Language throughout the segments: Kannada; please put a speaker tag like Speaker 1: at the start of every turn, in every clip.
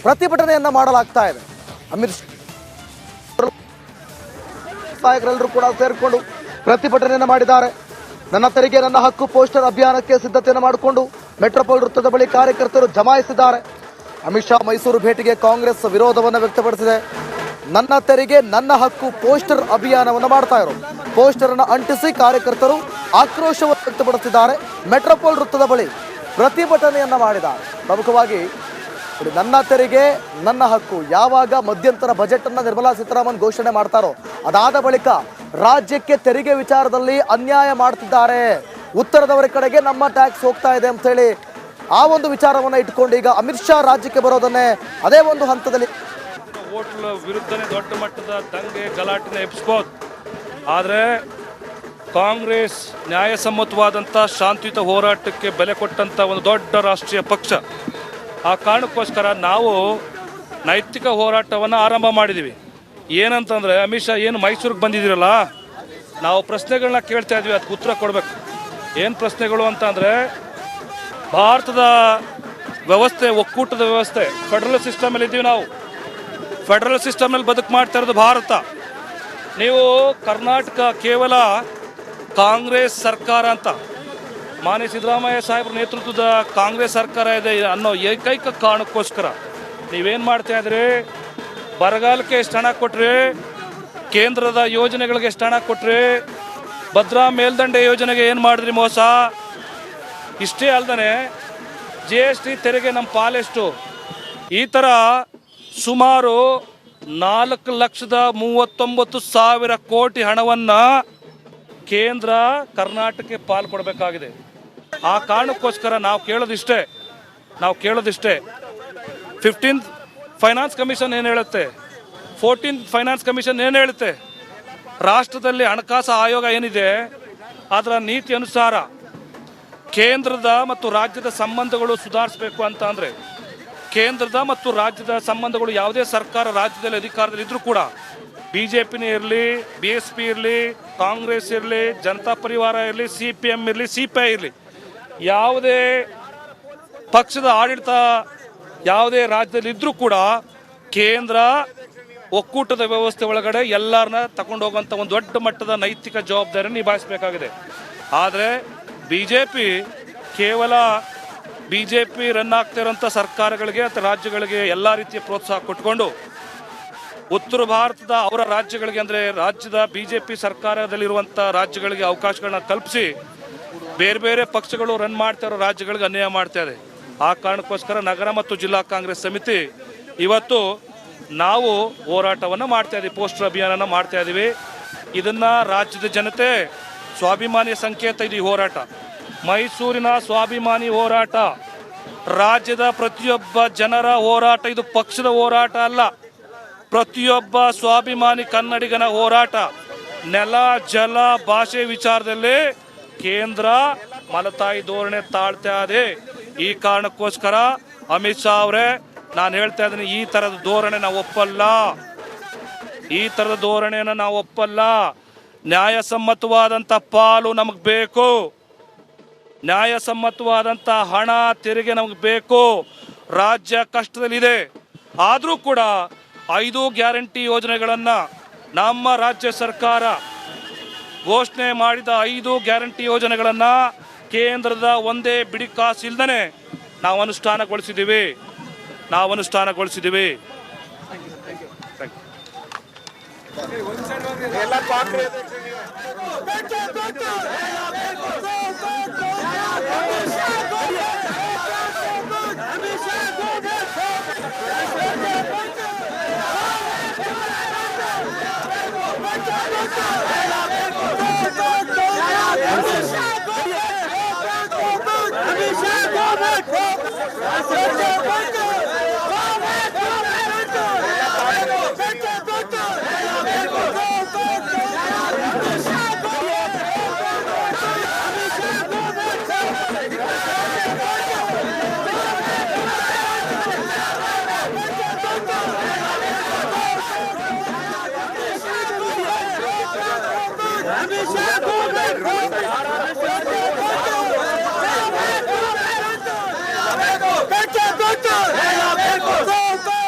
Speaker 1: ಪ್ರತಿಭಟನೆಯನ್ನ ಮಾಡಲಾಗ್ತಾ ಇದೆ. ಅಮಿತ್ ಶಾ ನಾಯಕರೆಲ್ಲರೂ ಕೂಡ ಸೇರಿಕೊಂಡು ಪ್ರತಿಭಟನೆಯನ್ನ ಮಾಡಿದ್ದಾರೆ. ನನ್ನ ತೆರಿಗೆ ನನ್ನ ಹಕ್ಕು ಪೋಸ್ಟರ್ ಅಭಿಯಾನಕ್ಕೆ ಸಿದ್ಧತೆಯನ್ನು ಮಾಡಿಕೊಂಡು ಮೆಟ್ರೋಪೋಲ್ ವೃತ್ತದ ಬಳಿ ಕಾರ್ಯಕರ್ತರು ಜಮಾಯಿಸಿದ್ದಾರೆ. ಅಮಿತ್ ಶಾ ಮೈಸೂರು ಭೇಟಿಗೆ ಕಾಂಗ್ರೆಸ್ ವಿರೋಧವನ್ನು ವ್ಯಕ್ತಪಡಿಸಿದೆ. ನನ್ನ ತೆರಿಗೆ ನನ್ನ ಹಕ್ಕು ಪೋಸ್ಟರ್ ಅಭಿಯಾನವನ್ನು ಮಾಡ್ತಾ ಇರೋದು. ಪೋಸ್ಟರ್ ಅನ್ನು ಅಂಟಿಸಿ ಕಾರ್ಯಕರ್ತರು ಆಕ್ರೋಶವನ್ನು ವ್ಯಕ್ತಪಡಿಸಿದ್ದಾರೆ. ಮೆಟ್ರೋಪೋಲ್ ವೃತ್ತದ ಬಳಿ ಪ್ರತಿಭಟನೆಯನ್ನ ಮಾಡಿದ್ದಾರೆ. ಪ್ರಮುಖವಾಗಿ ನನ್ನ ತೆರಿಗೆ ನನ್ನ ಹಕ್ಕು ಯಾವಾಗ ಮಧ್ಯಂತರ ಬಜೆಟ್ ಅನ್ನ ನಿರ್ಮಲಾ ಸೀತಾರಾಮನ್ ಘೋಷಣೆ ಮಾಡ್ತಾರೋ ಅದಾದ ಬಳಿಕ ರಾಜ್ಯಕ್ಕೆ ತೆರಿಗೆ ವಿಚಾರದಲ್ಲಿ ಅನ್ಯಾಯ ಮಾಡ್ತಿದ್ದಾರೆ, ಉತ್ತರದವರ ಕಡೆಗೆ ನಮ್ಮ ಟ್ಯಾಕ್ಸ್ ಹೋಗ್ತಾ ಇದೆ ಅಂತ ಹೇಳಿ ಆ ಒಂದು ವಿಚಾರವನ್ನ ಇಟ್ಕೊಂಡು ಈಗ ಅಮಿತ್ ಶಾ ರಾಜ್ಯಕ್ಕೆ ಬರೋದನ್ನೇ ಅದೇ ಒಂದು ಹಂತದಲ್ಲಿ
Speaker 2: ಹೋಟ್ಲ ವಿರುದ್ಧನೇ ದೊಡ್ಡ ಮಟ್ಟದ ದಂಗೆ ಗಲಾಟೆನ ಎಬ್ಸ್ಬೋದು. ಆದರೆ ಕಾಂಗ್ರೆಸ್ ನ್ಯಾಯಸಮ್ಮತವಾದಂಥ ಶಾಂತಿಯುತ ಹೋರಾಟಕ್ಕೆ ಬೆಲೆ ಕೊಟ್ಟಂಥ ಒಂದು ದೊಡ್ಡ ರಾಷ್ಟ್ರೀಯ ಪಕ್ಷ. ಆ ಕಾರಣಕ್ಕೋಸ್ಕರ ನಾವು ನೈತಿಕ ಹೋರಾಟವನ್ನು ಆರಂಭ ಮಾಡಿದ್ದೀವಿ. ಏನಂತಂದರೆ ಅಮಿತ್ ಶಾ ಏನು ಮೈಸೂರಿಗೆ ಬಂದಿದ್ದೀರಲ್ಲ, ನಾವು ಪ್ರಶ್ನೆಗಳನ್ನ ಕೇಳ್ತಾ ಇದ್ವಿ, ಅದಕ್ಕೆ ಉತ್ತರ ಕೊಡಬೇಕು. ಏನು ಪ್ರಶ್ನೆಗಳು ಅಂತಂದರೆ, ಭಾರತದ ವ್ಯವಸ್ಥೆ ಒಕ್ಕೂಟದ ವ್ಯವಸ್ಥೆ ಫೆಡರಲ್ ಸಿಸ್ಟಮಲ್ಲಿ ಇದ್ದೀವಿ. ನಾವು ಫೆಡರಲ್ ಸಿಸ್ಟಮ್ನಲ್ಲಿ ಬದುಕು ಮಾಡ್ತಾ ಇರೋದು ಭಾರತ. ನೀವು ಕರ್ನಾಟಕ ಕೇವಲ ಕಾಂಗ್ರೆಸ್ ಸರ್ಕಾರ ಅಂತ ಮಾನ್ಯ ಸಿದ್ದರಾಮಯ್ಯ ಸಾಹೇಬ್ರ ನೇತೃತ್ವದ ಕಾಂಗ್ರೆಸ್ ಸರ್ಕಾರ ಇದೆ ಅನ್ನೋ ಏಕೈಕ ಕಾರಣಕ್ಕೋಸ್ಕರ ನೀವೇನು ಮಾಡ್ತಾ ಇದ್ರಿ, ಬರಗಾಲಕ್ಕೆ ಎಷ್ಟು ಹಣ ಕೊಟ್ರಿ, ಕೇಂದ್ರದ ಯೋಜನೆಗಳಿಗೆ ಎಷ್ಟು ಹಣ ಕೊಟ್ರಿ, ಭದ್ರಾ ಮೇಲ್ದಂಡೆ ಯೋಜನೆಗೆ ಏನು ಮಾಡಿದ್ರಿ ಮೋಸ. ಇಷ್ಟೇ ಅಲ್ಲದೆ GST ತೆರಿಗೆ ನಮ್ಮ ಪಾಲೆಷ್ಟು, ಈ ಥರ ಸುಮಾರು 4,39,000 ಕೋಟಿ ಹಣವನ್ನು ಕೇಂದ್ರ ಕರ್ನಾಟಕಕ್ಕೆ ಪಾಲು ಕೊಡಬೇಕಾಗಿದೆ. ಆ ಕಾರಣಕ್ಕೋಸ್ಕರ ನಾವು ಕೇಳೋದಿಷ್ಟೇ 15th ಫೈನಾನ್ಸ್ ಕಮಿಷನ್ ಏನು ಹೇಳುತ್ತೆ, 14th ಫೈನಾನ್ಸ್ ಕಮಿಷನ್ ಏನು ಹೇಳುತ್ತೆ, ರಾಷ್ಟ್ರದಲ್ಲಿ ಹಣಕಾಸು ಆಯೋಗ ಏನಿದೆ ಅದರ ನೀತಿ ಅನುಸಾರ ಕೇಂದ್ರದ ಮತ್ತು ರಾಜ್ಯದ ಸಂಬಂಧಗಳು ಸುಧಾರಿಸಬೇಕು ಅಂತ ಅಂದರೆ, ಕೇಂದ್ರದ ಮತ್ತು ರಾಜ್ಯದ ಸಂಬಂಧಗಳು ಯಾವುದೇ ಸರ್ಕಾರ ರಾಜ್ಯದಲ್ಲಿ ಅಧಿಕಾರದಲ್ಲಿ ಇದ್ರೂ ಕೂಡ BJPನೇ ಇರಲಿ, BSP ಇರಲಿ, ಕಾಂಗ್ರೆಸ್ ಇರಲಿ, ಜನತಾ ಪರಿವಾರ ಇರಲಿ, CPM ಇರಲಿ, CPI ಇರಲಿ, ಯಾವುದೇ ಪಕ್ಷದ ಆಡಳಿತ ಯಾವುದೇ ರಾಜ್ಯದಲ್ಲಿ ಇದ್ರೂ ಕೂಡ ಕೇಂದ್ರ ಒಕ್ಕೂಟದ ವ್ಯವಸ್ಥೆ ಒಳಗಡೆ ಎಲ್ಲರನ್ನ ತಗೊಂಡು ಹೋಗುವಂಥ ಒಂದು ದೊಡ್ಡ ಮಟ್ಟದ ನೈತಿಕ ಜವಾಬ್ದಾರಿಯನ್ನು ನಿಭಾಯಿಸಬೇಕಾಗಿದೆ. ಆದರೆ ಕೇವಲ BJP ರನ್ ಆಗ್ತಿರೋಂಥ ಸರ್ಕಾರಗಳಿಗೆ ಅಥವಾ ರಾಜ್ಯಗಳಿಗೆ ಎಲ್ಲ ರೀತಿಯ ಪ್ರೋತ್ಸಾಹ ಕೊಟ್ಕೊಂಡು ಉತ್ತರ ಭಾರತದ ಅವರ ರಾಜ್ಯಗಳಿಗೆ ಅಂದರೆ ರಾಜ್ಯದ BJP ಸರ್ಕಾರದಲ್ಲಿರುವಂಥ ರಾಜ್ಯಗಳಿಗೆ ಅವಕಾಶಗಳನ್ನ ಕಲ್ಪಿಸಿ ಬೇರೆ ಬೇರೆ ಪಕ್ಷಗಳು ರನ್ ಮಾಡ್ತಾ ಇರೋ ರಾಜ್ಯಗಳಿಗೆ ಅನ್ಯಾಯ ಮಾಡ್ತಾ ಇದೆ. ಆ ಕಾರಣಕ್ಕೋಸ್ಕರ ನಗರ ಮತ್ತು ಜಿಲ್ಲಾ ಕಾಂಗ್ರೆಸ್ ಸಮಿತಿ ಇವತ್ತು ನಾವು ಹೋರಾಟವನ್ನು ಮಾಡ್ತಾ ಇದ್ದೀವಿ, ಪೋಸ್ಟರ್ ಅಭಿಯಾನನ ಮಾಡ್ತಾ ಇದ್ದೀವಿ. ಇದನ್ನು ರಾಜ್ಯದ ಜನತೆ ಸ್ವಾಭಿಮಾನಿಯ ಸಂಕೇತ ಇದು ಈ ಹೋರಾಟ. ಮೈಸೂರಿನ ಸ್ವಾಭಿಮಾನಿ ಹೋರಾಟ, ರಾಜ್ಯದ ಪ್ರತಿಯೊಬ್ಬ ಜನರ ಹೋರಾಟ. ಇದು ಪಕ್ಷದ ಹೋರಾಟ ಅಲ್ಲ, ಪ್ರತಿಯೊಬ್ಬ ಸ್ವಾಭಿಮಾನಿ ಕನ್ನಡಿಗನ ಹೋರಾಟ. ನೆಲ, ಜಲ, ಭಾಷೆ ವಿಚಾರದಲ್ಲಿ ಕೇಂದ್ರ ಮಲತಾಯಿ ಧೋರಣೆ ತಾಳ್ತಾ ಇದೆ. ಈ ಕಾರಣಕ್ಕೋಸ್ಕರ ಅಮಿತ್ ಶಾ ಅವರೇ, ನಾನು ಹೇಳ್ತಾ ಇದ್ದೀನಿ, ಈ ಥರದ ಧೋರಣೆ ನಾವು ಒಪ್ಪಲ್ಲ, ಈ ಥರದ ಧೋರಣೆಯನ್ನು ನಾವು ಒಪ್ಪಲ್ಲ. ನ್ಯಾಯಸಮ್ಮತವಾದಂಥ ಪಾಲು ನಮಗೆ ಬೇಕು, ನ್ಯಾಯಸಮ್ಮತವಾದಂಥ ಹಣ ತೆರಿಗೆ ನಮಗೆ ಬೇಕು. ರಾಜ್ಯ ಕಷ್ಟದಲ್ಲಿದೆ, ಆದರೂ ಕೂಡ 5 ಗ್ಯಾರಂಟಿ ಯೋಜನೆಗಳನ್ನು ನಮ್ಮ ರಾಜ್ಯ ಸರ್ಕಾರ ಘೋಷಣೆ ಮಾಡಿದ 5 ಗ್ಯಾರಂಟಿ ಯೋಜನೆಗಳನ್ನು ಕೇಂದ್ರದ ಒಂದೇ ಬಿಡಿ ಕಾಸು ಇಲ್ದೇ ನಾವು ಅನುಷ್ಠಾನಗೊಳಿಸಿದ್ದೀವಿ.
Speaker 3: Go, go, go!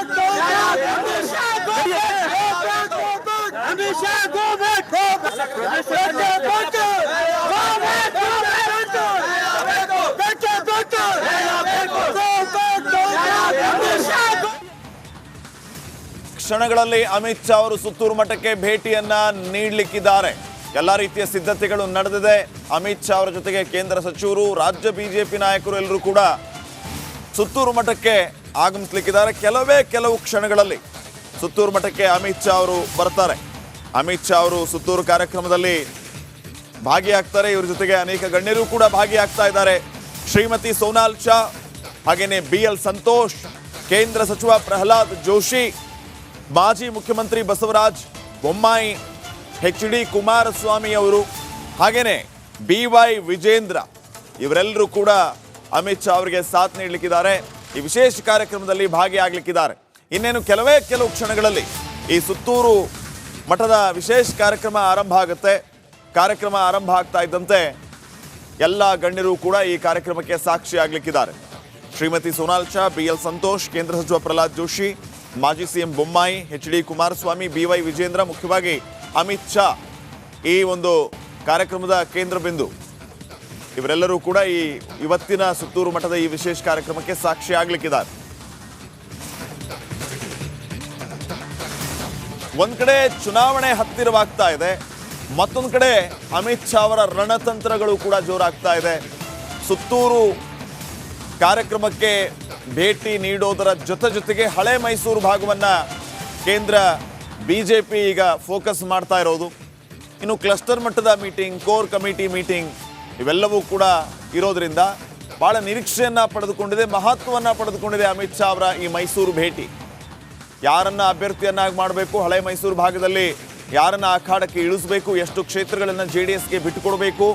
Speaker 3: ಕ್ಷಣಗಳಲ್ಲಿ ಅಮಿತ್ ಶಾ ಅವರು ಸುತ್ತೂರು ಮಠಕ್ಕೆ ಭೇಟಿಯನ್ನ ನೀಡಲಿಕ್ಕಿದ್ದಾರೆ. ಎಲ್ಲ ರೀತಿಯ ಸಿದ್ಧತೆಗಳು ನಡೆದಿದೆ. ಅಮಿತ್ ಶಾ ಅವರ ಜೊತೆಗೆ ಕೇಂದ್ರ ಸಚಿವರು, ರಾಜ್ಯ ಬಿಜೆಪಿ ನಾಯಕರು ಎಲ್ಲರೂ ಕೂಡ ಸುತ್ತೂರು ಮಠಕ್ಕೆ ಆಗಮಿಸಲಿಕ್ಕಿದ್ದಾರೆ. ಕೆಲವು ಕ್ಷಣಗಳಲ್ಲಿ ಸುತ್ತೂರು ಮಠಕ್ಕೆ ಅಮಿತ್ ಶಾ ಅವರು ಬರ್ತಾರೆ. ಅಮಿತ್ ಶಾ ಅವರು ಸುತ್ತೂರು ಕಾರ್ಯಕ್ರಮದಲ್ಲಿ ಭಾಗಿಯಾಗ್ತಾರೆ. ಇವ್ರ ಜೊತೆಗೆ ಅನೇಕ ಗಣ್ಯರು ಕೂಡ ಭಾಗಿಯಾಗ್ತಾ ಇದ್ದಾರೆ. ಶ್ರೀಮತಿ ಸೋನಾಲ್ ಶಾ, ಹಾಗೇನೆ BL ಸಂತೋಷ್, ಕೇಂದ್ರ ಸಚಿವ ಪ್ರಹ್ಲಾದ್ ಜೋಶಿ, ಮಾಜಿ ಮುಖ್ಯಮಂತ್ರಿ ಬಸವರಾಜ ಬೊಮ್ಮಾಯಿ, HD ಕುಮಾರಸ್ವಾಮಿ ಅವರು, ಹಾಗೇನೆ BY ವಿಜೇಂದ್ರ, ಇವರೆಲ್ಲರೂ ಕೂಡ ಅಮಿತ್ ಶಾ ಅವರಿಗೆ ಸಾಥ್ ನೀಡಲಿಕ್ಕಿದ್ದಾರೆ. ಈ ವಿಶೇಷ ಕಾರ್ಯಕ್ರಮದಲ್ಲಿ ಭಾಗಿಯಾಗಲಿಕ್ಕಿದ್ದಾರೆ. ಇನ್ನೇನು ಕೆಲವು ಕ್ಷಣಗಳಲ್ಲಿ ಈ ಸುತ್ತೂರು ಮಠದ ವಿಶೇಷ ಕಾರ್ಯಕ್ರಮ ಆರಂಭ ಆಗುತ್ತೆ. ಕಾರ್ಯಕ್ರಮ ಆರಂಭ ಆಗ್ತಾ ಇದ್ದಂತೆ ಎಲ್ಲ ಗಣ್ಯರು ಕೂಡ ಈ ಕಾರ್ಯಕ್ರಮಕ್ಕೆ ಸಾಕ್ಷಿಯಾಗಲಿಕ್ಕಿದ್ದಾರೆ. ಶ್ರೀಮತಿ ಸೋನಾಲ್ ಶಾ, BL ಸಂತೋಷ್, ಕೇಂದ್ರ ಸಚಿವ ಪ್ರಹ್ಲಾದ್ ಜೋಶಿ, ಮಾಜಿ CM Bommai, HD Kumaraswamy, BY Vijendra, ಮುಖ್ಯವಾಗಿ ಅಮಿತ್ ಶಾ ಈ ಒಂದು ಕಾರ್ಯಕ್ರಮದ ಕೇಂದ್ರ ಬಿಂದು. ಇವರೆಲ್ಲರೂ ಕೂಡ ಇವತ್ತಿನ ಸುತ್ತೂರು ಮಠದ ಈ ವಿಶೇಷ ಕಾರ್ಯಕ್ರಮಕ್ಕೆ ಸಾಕ್ಷಿಯಾಗಲಿಕ್ಕಿದ್ದಾರೆ. ಒಂದ್ ಕಡೆ ಚುನಾವಣೆ ಹತ್ತಿರವಾಗ್ತಾ ಇದೆ, ಮತ್ತೊಂದು ಕಡೆ ಅಮಿತ್ ಶಾ ಅವರ ರಣತಂತ್ರಗಳು ಕೂಡ ಜೋರಾಗ್ತಾ ಇದೆ. ಸುತ್ತೂರು ಕಾರ್ಯಕ್ರಮಕ್ಕೆ ಭೇಟಿ ನೀಡೋದರ ಜೊತೆಗೆ ಹಳೆ ಮೈಸೂರು ಭಾಗವನ್ನ ಕೇಂದ್ರ ಬಿಜೆಪಿ ಈಗ ಫೋಕಸ್ ಮಾಡ್ತಾ ಇರೋದು. ಇನ್ನು ಕ್ಲಸ್ಟರ್ ಮಟ್ಟದ ಮೀಟಿಂಗ್, ಕೋರ್ ಕಮಿಟಿ ಮೀಟಿಂಗ್ ಇವೆಲ್ಲವೂ ಕೂಡ ಇರೋದ್ರಿಂದ ಬಹಳ ನಿರೀಕ್ಷೆಯನ್ನ ಪಡೆದುಕೊಂಡಿದೆ, ಮಹತ್ವವನ್ನ ಪಡೆದುಕೊಂಡಿದೆ ಅಮಿತ್ ಶಾ ಅವರ ಈ ಮೈಸೂರು ಭೇಟಿ. ಯಾರನ್ನ ಅಭ್ಯರ್ಥಿಯನ್ನಾಗಿ ಮಾಡಬೇಕು, ಹಳೆ ಮೈಸೂರು ಭಾಗದಲ್ಲಿ ಯಾರನ್ನ ಅಖಾಡಕ್ಕೆ ಇಳಿಸಬೇಕು, ಎಷ್ಟು ಕ್ಷೇತ್ರಗಳನ್ನು JDSಗೆ ಬಿಟ್ಟುಕೊಡಬೇಕು,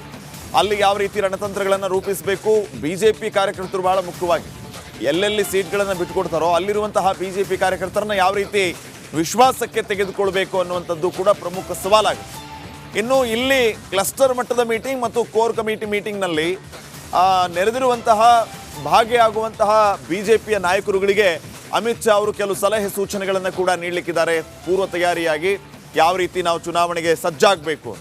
Speaker 3: ಅಲ್ಲಿ ಯಾವ ರೀತಿ ರಣತಂತ್ರಗಳನ್ನು ರೂಪಿಸಬೇಕು, ಬಿಜೆಪಿ ಕಾರ್ಯಕರ್ತರು ಬಹಳ ಮುಖ್ಯವಾಗಿ ಎಲ್ಲೆಲ್ಲಿ ಸೀಟ್ಗಳನ್ನು ಬಿಟ್ಟುಕೊಡ್ತಾರೋ ಅಲ್ಲಿರುವಂತಹ ಬಿಜೆಪಿ ಕಾರ್ಯಕರ್ತರನ್ನ ಯಾವ ರೀತಿ ವಿಶ್ವಾಸಕ್ಕೆ ತೆಗೆದುಕೊಳ್ಬೇಕು ಅನ್ನುವಂಥದ್ದು ಕೂಡ ಪ್ರಮುಖ ಸವಾಲಾಗುತ್ತೆ. ಇನ್ನು ಇಲ್ಲಿ ಕ್ಲಸ್ಟರ್ ಮಟ್ಟದ ಮೀಟಿಂಗ್ ಮತ್ತು ಕೋರ್ ಕಮಿಟಿ ಮೀಟಿಂಗ್ನಲ್ಲಿ ನೆರೆದಿರುವಂತಹ ಭಾಗಿಯಾಗುವಂತಹ ಬಿಜೆಪಿಯ ನಾಯಕರುಗಳಿಗೆ ಅಮಿತ್ ಶಾ ಅವರು ಕೆಲವು ಸಲಹೆ ಸೂಚನೆಗಳನ್ನು ಕೂಡ ನೀಡಲಿಕ್ಕಿದ್ದಾರೆ. ಪೂರ್ವ ತಯಾರಿಯಾಗಿ ಯಾವ ರೀತಿ ನಾವು ಚುನಾವಣೆಗೆ ಸಜ್ಜಾಗಬೇಕು.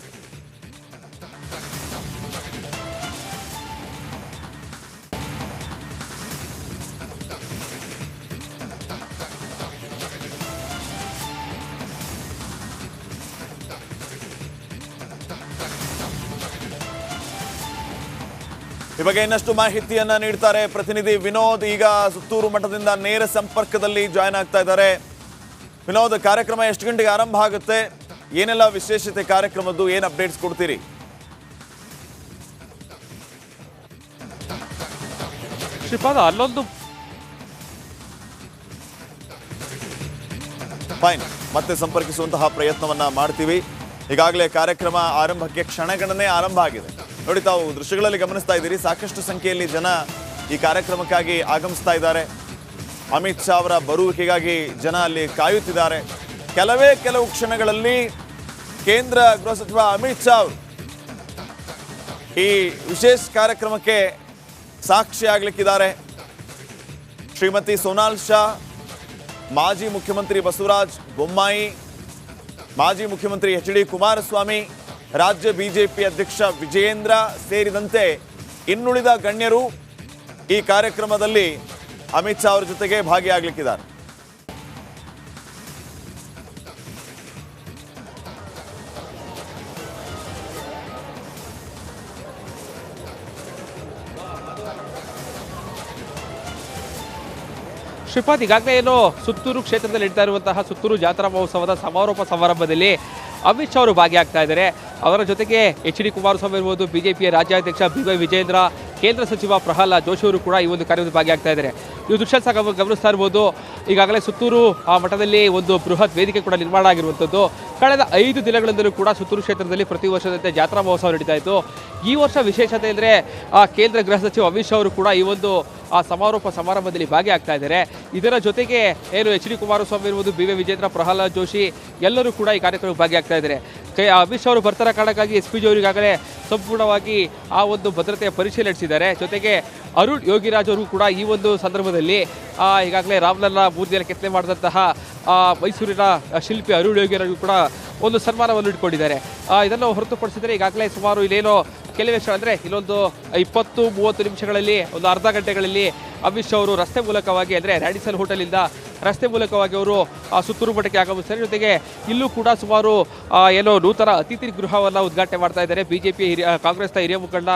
Speaker 3: ಈ ಬಗ್ಗೆ ಇನ್ನಷ್ಟು ಮಾಹಿತಿಯನ್ನ ನೀಡ್ತಾರೆ ಪ್ರತಿನಿಧಿ ವಿನೋದ್. ಈಗ ಸುತ್ತೂರು ಮಠದಿಂದ ನೇರ ಸಂಪರ್ಕದಲ್ಲಿ ಜಾಯ್ನ್ ಆಗ್ತಾ ಇದ್ದಾರೆ. ವಿನೋದ್, ಕಾರ್ಯಕ್ರಮ ಎಷ್ಟು ಗಂಟೆಗೆ ಆರಂಭ ಆಗುತ್ತೆ, ಏನೆಲ್ಲ ವಿಶೇಷತೆ ಕಾರ್ಯಕ್ರಮದ್ದು, ಏನು ಅಪ್ಡೇಟ್ಸ್ ಕೊಡ್ತೀರಿ?
Speaker 4: ಶ್ರೀಪಾದ, ಅಲ್ಲೊಂದು
Speaker 3: ಫೈನ್, ಮತ್ತೆ ಸಂಪರ್ಕಿಸುವಂತಹ ಪ್ರಯತ್ನವನ್ನ ಮಾಡ್ತೀವಿ. ಈಗಾಗಲೇ ಕಾರ್ಯಕ್ರಮ ಆರಂಭಕ್ಕೆ ಕ್ಷಣಗಣನೆ ಆರಂಭ ಆಗಿದೆ. ನೋಡಿ, ತಾವು ದೃಶ್ಯಗಳಲ್ಲಿ ಗಮನಿಸ್ತಾ ಇದ್ದೀರಿ, ಸಾಕಷ್ಟು ಸಂಖ್ಯೆಯಲ್ಲಿ ಜನ ಈ ಕಾರ್ಯಕ್ರಮಕ್ಕಾಗಿ ಆಗಮಿಸ್ತಾ ಇದ್ದಾರೆ. ಅಮಿತ್ ಶಾ ಅವರ ಬರುವಿಕೆಗಾಗಿ ಜನ ಅಲ್ಲಿ ಕಾಯುತ್ತಿದ್ದಾರೆ. ಕೆಲವು ಕ್ಷಣಗಳಲ್ಲಿ ಕೇಂದ್ರ ಗೃಹ ಸಚಿವ ಅಮಿತ್ ಶಾ ಅವರು ಈ ವಿಶೇಷ ಕಾರ್ಯಕ್ರಮಕ್ಕೆ ಸಾಕ್ಷಿಯಾಗಲಿಕ್ಕಿದ್ದಾರೆ. ಶ್ರೀಮತಿ ಸೋನಾಲ್ ಶಾ, ಮಾಜಿ ಮುಖ್ಯಮಂತ್ರಿ ಬಸವರಾಜ ಬೊಮ್ಮಾಯಿ, ಮಾಜಿ ಮುಖ್ಯಮಂತ್ರಿ HD ಕುಮಾರಸ್ವಾಮಿ, ರಾಜ್ಯ ಬಿಜೆಪಿ ಅಧ್ಯಕ್ಷ ವಿಜಯೇಂದ್ರ ಸೇರಿದಂತೆ ಇನ್ನುಳಿದ ಗಣ್ಯರು ಈ ಕಾರ್ಯಕ್ರಮದಲ್ಲಿ ಅಮಿತ್ ಶಾ ಅವರ ಜೊತೆಗೆ ಭಾಗಿಯಾಗಲಿಕ್ಕಿದ್ದಾರೆ.
Speaker 4: ಶ್ರೀಪಾದ್, ಈಗಾಗಲೇ ಏನು ಸುತ್ತೂರು ಕ್ಷೇತ್ರದಲ್ಲಿ ನಡೀತಾ ಇರುವಂತಹ ಸುತ್ತೂರು ಜಾತ್ರಾ ಮಹೋತ್ಸವದ ಸಮಾರೋಪ ಸಮಾರಂಭದಲ್ಲಿ ಅಮಿತ್ ಶಾ ಅವರು ಭಾಗಿಯಾಗ್ತಾ ಇದ್ದಾರೆ. ಅವರ ಜೊತೆಗೆ HD ಕುಮಾರಸ್ವಾಮಿ ಇರ್ಬೋದು, ಬಿಜೆಪಿಯ ರಾಜ್ಯಾಧ್ಯಕ್ಷ BY ವಿಜೇಂದ್ರ, ಕೇಂದ್ರ ಸಚಿವ ಪ್ರಹ್ಲಾದ್ ಜೋಶಿ ಅವರು ಕೂಡ ಈ ಒಂದು ಕಾರ್ಯದಲ್ಲಿ ಭಾಗಿಯಾಗ್ತಾ ಇದ್ದಾರೆ. ನೀವು ದೃಶ್ಯ ಗಮನಿಸ್ತಾ ಇರ್ಬೋದು, ಈಗಾಗಲೇ ಸುತ್ತೂರು ಮಠದಲ್ಲಿ ಒಂದು ಬೃಹತ್ ವೇದಿಕೆ ಕೂಡ ನಿರ್ಮಾಣ ಆಗಿರುವಂಥದ್ದು. ಕಳೆದ 5 ದಿನಗಳಿಂದಲೂ ಕೂಡ ಸುತ್ತೂರು ಕ್ಷೇತ್ರದಲ್ಲಿ ಪ್ರತಿ ವರ್ಷದಂತೆ ಜಾತ್ರಾ ಮಹೋತ್ಸವ ನಡೀತಾ ಇತ್ತು. ಈ ವರ್ಷ ವಿಶೇಷತೆ ಅಂದರೆ ಕೇಂದ್ರ ಗೃಹ ಸಚಿವ ಅಮಿತ್ ಶಾ ಅವರು ಕೂಡ ಈ ಒಂದು ಸಮಾರೋಪ ಸಮಾರಂಭದಲ್ಲಿ ಭಾಗಿಯಾಗ್ತಾ ಇದ್ದಾರೆ. ಇದರ ಜೊತೆಗೆ ಏನು HD ಕುಮಾರಸ್ವಾಮಿ ಇರ್ಬೋದು, BY ವಿಜೇಂದ್ರ, ಪ್ರಹ್ಲಾದ್ ಜೋಶಿ ಎಲ್ಲರೂ ಕೂಡ ಈ ಕಾರ್ಯಕ್ರಮಕ್ಕೆ ಭಾಗಿಯಾಗ್ತಾ ಇದ್ದಾರೆ. ಅಮಿತ್ ಶಾ ಅವರು ಬರ್ತಾರ ಕಾರಣಕ್ಕಾಗಿ SPG ಅವರು ಈಗಾಗಲೇ ಸಂಪೂರ್ಣವಾಗಿ ಆ ಒಂದು ಭದ್ರತೆಯ ಪರಿಶೀಲನೆ ನಡೆಸಿದ್ದಾರೆ. ಜೊತೆಗೆ ಅರುಣ್ ಯೋಗಿರಾಜ್ ಅವರು ಕೂಡ ಈ ಒಂದು ಸಂದರ್ಭದಲ್ಲಿ ಈಗಾಗಲೇ ರಾಮ್ಲಲ್ಲಾ 3 ದಿನ ಕೆತ್ತನೆ ಮಾಡಿದಂತಹ ಮೈಸೂರಿನ ಶಿಲ್ಪಿ ಅರುಣ್ ಯೋಗಿರಾಜ್ ಕೂಡ ಒಂದು ಸನ್ಮಾನವನ್ನು ಇಟ್ಕೊಂಡಿದ್ದಾರೆ. ಇದನ್ನು ಹೊರತುಪಡಿಸಿದರೆ ಈಗಾಗಲೇ ಸುಮಾರು ಇಲ್ಲೇನೋ ಕೆಲವೇ ಅಂದರೆ ಇಲ್ಲೊಂದು 20-30 ನಿಮಿಷಗಳಲ್ಲಿ, ಒಂದು ಅರ್ಧ ಗಂಟೆಗಳಲ್ಲಿ ಅಮಿತ್ ಶಾ ಅವರು ರಸ್ತೆ ಮೂಲಕವಾಗಿ ಅಂದರೆ ರ್ಯಾಡಿಸನ್ ಹೋಟೆಲಿಂದ ರಸ್ತೆ ಮೂಲಕವಾಗಿ ಅವರು ಸುತ್ತೂರು ಮಠಕ್ಕೆ ಆಗಮಿಸ್ತಾರೆ. ಜೊತೆಗೆ ಇಲ್ಲೂ ಕೂಡ ಸುಮಾರು ಏನೋ ನೂತನ ಅತಿಥಿ ಗೃಹವನ್ನು ಉದ್ಘಾಟನೆ ಮಾಡ್ತಾ ಇದ್ದಾರೆ. ಬಿಜೆಪಿ ಕಾಂಗ್ರೆಸ್ನ ಹಿರಿಯ ಮುಖಂಡ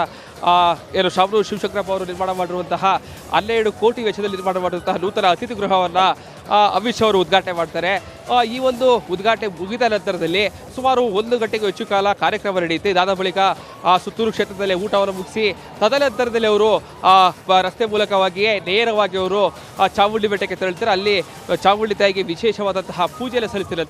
Speaker 4: ಏನು ಶಾಮನೂರು ಶಿವಶಂಕರಪ್ಪ ಅವರು ನಿರ್ಮಾಣ ಮಾಡಿರುವಂತಹ 12 ಕೋಟಿ ವೆಚ್ಚದಲ್ಲಿ ನಿರ್ಮಾಣ ಮಾಡಿರುವಂತಹ ನೂತನ ಅತಿಥಿ ಗೃಹವನ್ನು ಅಮಿತ್ ಶಾ ಅವರು ಉದ್ಘಾಟನೆ ಮಾಡ್ತಾರೆ. ಈ ಒಂದು ಉದ್ಘಾಟನೆ ಮುಗಿದ ನಂತರದಲ್ಲಿ ಸುಮಾರು 1 ಗಂಟೆಗೂ ಹೆಚ್ಚು ಕಾಲ ಕಾರ್ಯಕ್ರಮ ನಡೆಯುತ್ತೆ. ಇದಾದ ಬಳಿಕ ಸುತ್ತೂರು ಕ್ಷೇತ್ರದಲ್ಲಿ ಊಟವನ್ನು ಮುಗಿಸಿ ತದನಂತರದಲ್ಲಿ ಅವರು ರಸ್ತೆ ಮೂಲಕವಾಗಿಯೇ ನೇರವಾಗಿ ಅವರು ಚಾಮುಂಡಿ ಬೆಟ್ಟಕ್ಕೆ ತೆರಳುತ್ತಾರೆ. ಅಲ್ಲಿ ಚಾಮುಂಡಿ ತಾಯಿಗೆ ವಿಶೇಷವಾದಂತಹ ಪೂಜೆಯನ್ನು ಸಲ್ಲಿಸಿದ್ದಾರೆ.